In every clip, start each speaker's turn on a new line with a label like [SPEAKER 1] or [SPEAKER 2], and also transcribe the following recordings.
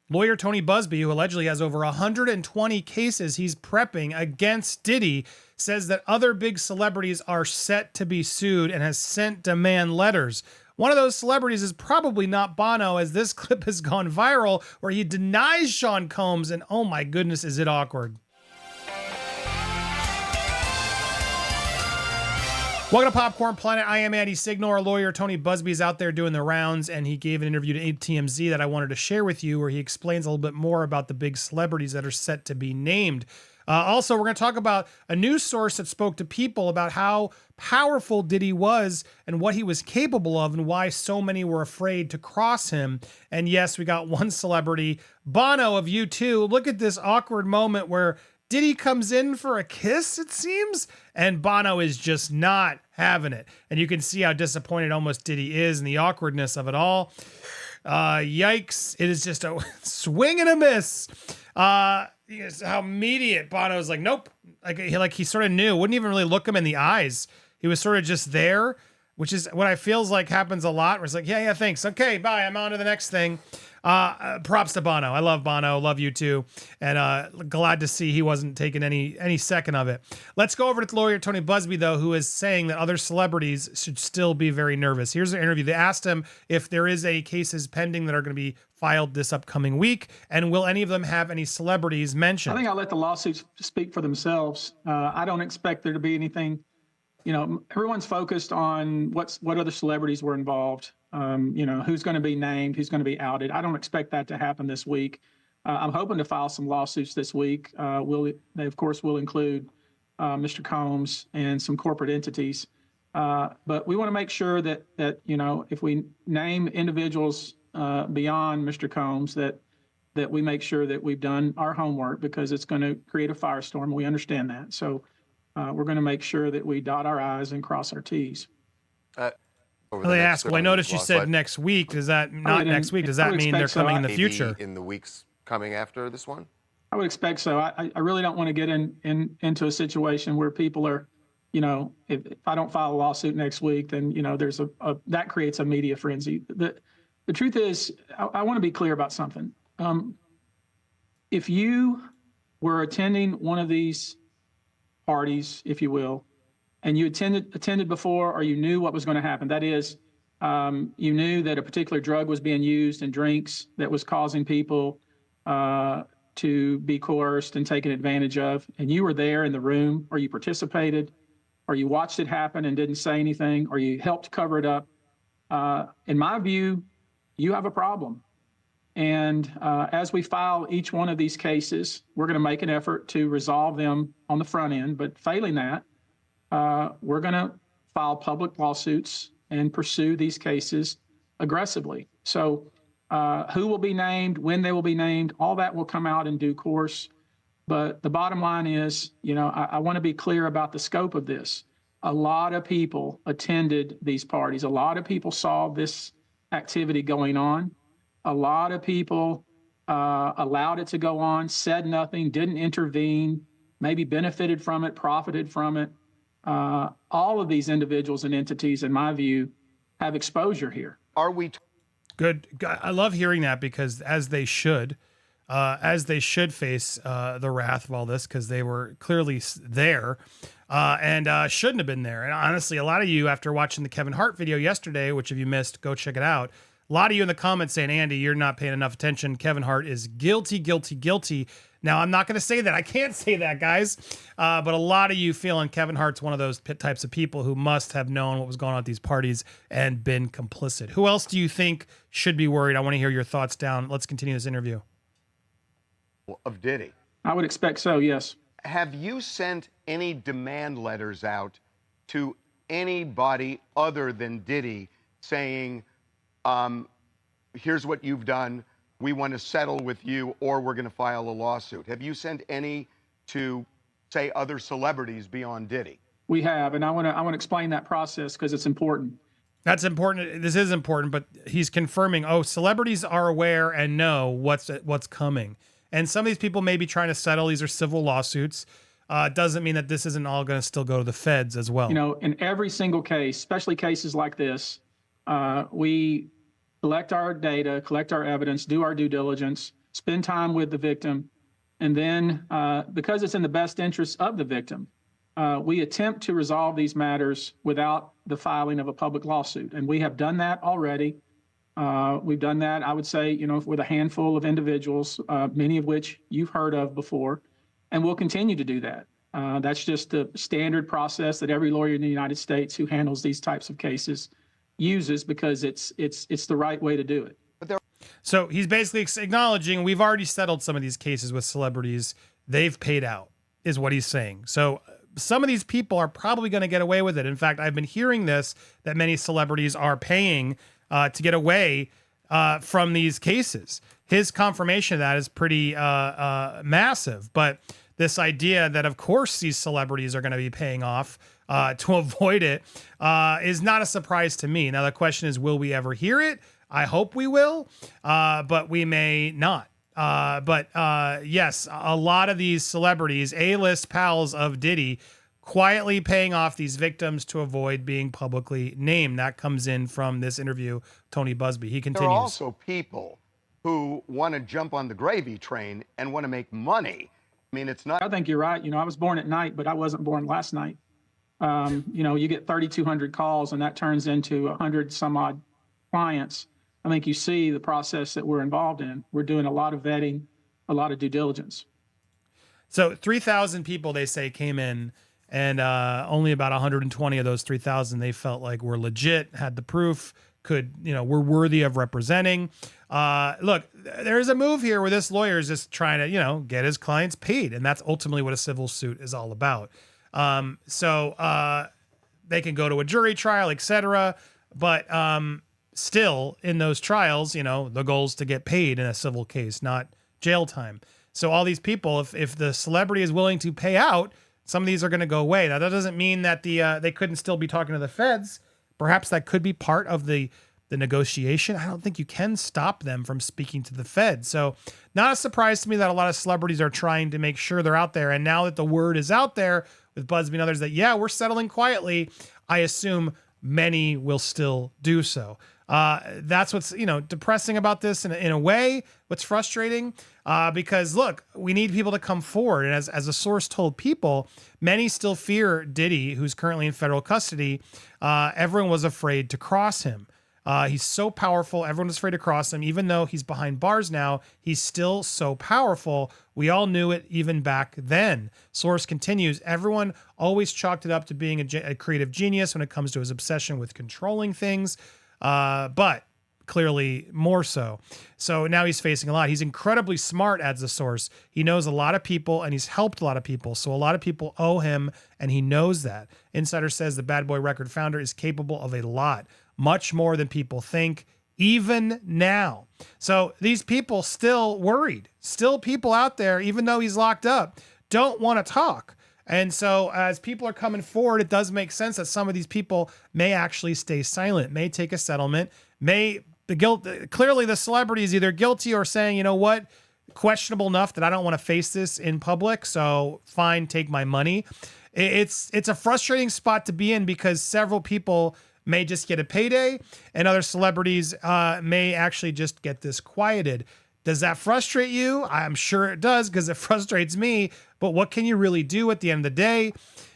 [SPEAKER 1] Lawyer Tony Busby, who allegedly has over 120 cases he's prepping against Diddy, says that other big celebrities are set to be sued and has sent demand letters. One of those celebrities is probably not Bono, as this clip has gone viral where he denies Sean Combs, and oh my goodness, is it awkward. Welcome to Popcorn Planet. I am Andy Signore. Lawyer Tony Busby is out there doing the rounds, and he gave an interview to TMZ that I wanted to share with you where he explains a little bit more about the big celebrities that are set to be named. Also, we're going to talk about a news source that spoke to people about how powerful Diddy was and what he was capable of and why so many were afraid to cross him. And yes, we got one celebrity, Bono of U2. Look at this awkward moment where Diddy comes in for a kiss, it seems, and Bono is just not having it. And you can see how disappointed almost Diddy is and the awkwardness of it all. Yikes. It is just a swing and a miss. How immediate Bono's like, nope. Like he sort of knew, wouldn't even really look him in the eyes. He was sort of just there, which is what I feels like happens a lot. Where it's like, yeah, thanks. Okay, bye. I'm on to the next thing. Props to Bono. I love Bono. Love you too. And glad to see he wasn't taking any second of it. Let's go over to lawyer Tony Busby, though, who is saying that other celebrities should still be very nervous. Here's an interview. They asked him if there is any cases pending that are going to be filed this upcoming week, and will any of them have any celebrities mentioned?
[SPEAKER 2] I think I'll let the lawsuits speak for themselves. I don't expect there to be anything. You know, everyone's focused on what other celebrities were involved. Who's going to be named, who's going to be outed. I don't expect that to happen this week. I'm hoping to file some lawsuits this week. They, of course, will include Mr. Combs and some corporate entities. But we want to make sure that if we name individuals beyond Mr. Combs, that we make sure that we've done our homework, because it's going to create a firestorm. We understand that. So we're going to make sure that we dot our I's and cross our T's.
[SPEAKER 1] They asked, well, I noticed you said next week. Does that not next week? Does that mean they're coming in the future?
[SPEAKER 3] In the weeks coming after this one?
[SPEAKER 2] I would expect so. I really don't want to get into a situation where people are, if I don't file a lawsuit next week, then, there's that creates a media frenzy. The truth is, I want to be clear about something. If you were attending one of these parties, if you will, and you attended before, or you knew what was going to happen. That is, you knew that a particular drug was being used in drinks that was causing people to be coerced and taken advantage of, and you were there in the room, or you participated, or you watched it happen and didn't say anything, or you helped cover it up. In my view, you have a problem. And as we file each one of these cases, we're going to make an effort to resolve them on the front end. But failing that, we're going to file public lawsuits and pursue these cases aggressively. So who will be named, when they will be named, all that will come out in due course. But the bottom line is, I want to be clear about the scope of this. A lot of people attended these parties. A lot of people saw this activity going on. A lot of people allowed it to go on, said nothing, didn't intervene, maybe benefited from it, profited from it. All of these individuals and entities, in my view, have exposure here.
[SPEAKER 3] Are we
[SPEAKER 1] good? I love hearing that, because as they should face the wrath of all this, because they were clearly there and shouldn't have been there. And honestly, a lot of you, after watching the Kevin Hart video yesterday, which if you missed, go check it out. A lot of you in the comments saying, Andy, you're not paying enough attention. Kevin Hart is guilty, guilty, guilty. Now, I'm not going to say that. I can't say that, guys. But a lot of you feeling Kevin Hart's one of those types of people who must have known what was going on at these parties and been complicit. Who else do you think should be worried? I want to hear your thoughts down. Let's continue this interview.
[SPEAKER 3] Of Diddy?
[SPEAKER 2] I would expect so, yes.
[SPEAKER 3] Have you sent any demand letters out to anybody other than Diddy saying, here's what you've done, we want to settle with you, or we're going to file a lawsuit? Have you sent any to, say, other celebrities beyond Diddy?
[SPEAKER 2] We have, and I want to explain that process, because it's important.
[SPEAKER 1] That's important. This is important, but he's confirming, celebrities are aware and know what's coming. And some of these people may be trying to settle. These are civil lawsuits. Doesn't mean that this isn't all going to still go to the feds as well.
[SPEAKER 2] In every single case, especially cases like this, we collect our data, collect our evidence, do our due diligence. spend time with the victim, and then because it's in the best interest of the victim, we attempt to resolve these matters without the filing of a public lawsuit. And we have done that already. We've done that, I would say, with a handful of individuals, many of which you've heard of before, and we'll continue to do that. That's just the standard process that every lawyer in the United States who handles these types of cases uses, because it's the right way to do it.
[SPEAKER 1] So he's basically acknowledging we've already settled some of these cases with celebrities. They've paid out, is what he's saying. So some of these people are probably going to get away with it. In fact, I've been hearing this, that many celebrities are paying to get away from these cases. His confirmation of that is pretty massive. But this idea that, of course, these celebrities are going to be paying off to avoid it is not a surprise to me. Now, the question is, will we ever hear it? I hope we will, but we may not. But yes, a lot of these celebrities, A-list pals of Diddy, quietly paying off these victims to avoid being publicly named. That comes in from this interview, Tony Busby. He continues.
[SPEAKER 3] There are also people who want to jump on the gravy train and want to make money. I mean, it's not.
[SPEAKER 2] I think you're right. I was born at night, but I wasn't born last night. You get 3,200 calls, and that turns into 100 some odd clients. I think you see the process that we're involved in. We're doing a lot of vetting, a lot of due diligence.
[SPEAKER 1] So 3,000 people, they say, came in, and only about 120 of those 3,000 they felt like were legit, had the proof, were worthy of representing. Look, there's a move here where this lawyer is just trying to, get his clients paid, and that's ultimately what a civil suit is all about. So they can go to a jury trial, etc. But still, in those trials, the goal is to get paid in a civil case, not jail time. So all these people, if the celebrity is willing to pay out, some of these are going to go away. Now, that doesn't mean that they couldn't still be talking to the feds. Perhaps that could be part of the negotiation. I don't think you can stop them from speaking to the feds. So not a surprise to me that a lot of celebrities are trying to make sure they're out there. And now that the word is out there with Busby and others that, yeah, we're settling quietly, I assume many will still do so. That's what's, depressing about this in a way, what's frustrating, because look, we need people to come forward. And as a source told People, many still fear Diddy, who's currently in federal custody. Everyone was afraid to cross him. He's so powerful. Everyone was afraid to cross him. Even though he's behind bars now, he's still so powerful. We all knew it even back then. Source continues, everyone always chalked it up to being a creative genius when it comes to his obsession with controlling things. But clearly more so. So now he's facing a lot. He's incredibly smart, adds the source. He knows a lot of people and he's helped a lot of people. So a lot of people owe him, and he knows that. Insider says the Bad Boy Record founder is capable of a lot, much more than people think, even now. So these people still worried, still people out there, even though he's locked up, don't want to talk. And so as people are coming forward, it does make sense that some of these people may actually stay silent, may take a settlement, clearly the celebrity is either guilty or saying, you know what, questionable enough that I don't want to face this in public. So fine, take my money. It's a frustrating spot to be in, because several people may just get a payday and other celebrities may actually just get this quieted. Does that frustrate you? I'm sure it does, because it frustrates me. But what can you really do at the end of the day?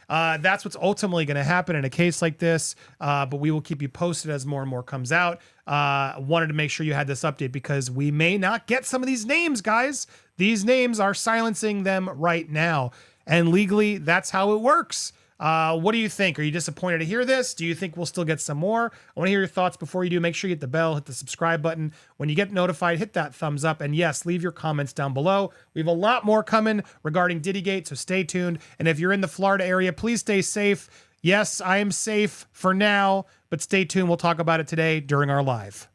[SPEAKER 1] That's what's ultimately going to happen in a case like this. But we will keep you posted as more and more comes out. Wanted to make sure you had this update, because we may not get some of these names, guys. These names are silencing them right now. And legally, that's how it works. What do you think? Are you disappointed to hear this? Do you think we'll still get some more? I want to hear your thoughts. Before you do, make sure you hit the bell, hit the subscribe button. When you get notified, hit that thumbs up. And yes, leave your comments down below. We have a lot more coming regarding Diddygate, so stay tuned. And if you're in the Florida area, please stay safe. Yes, I am safe for now, but stay tuned. We'll talk about it today during our live.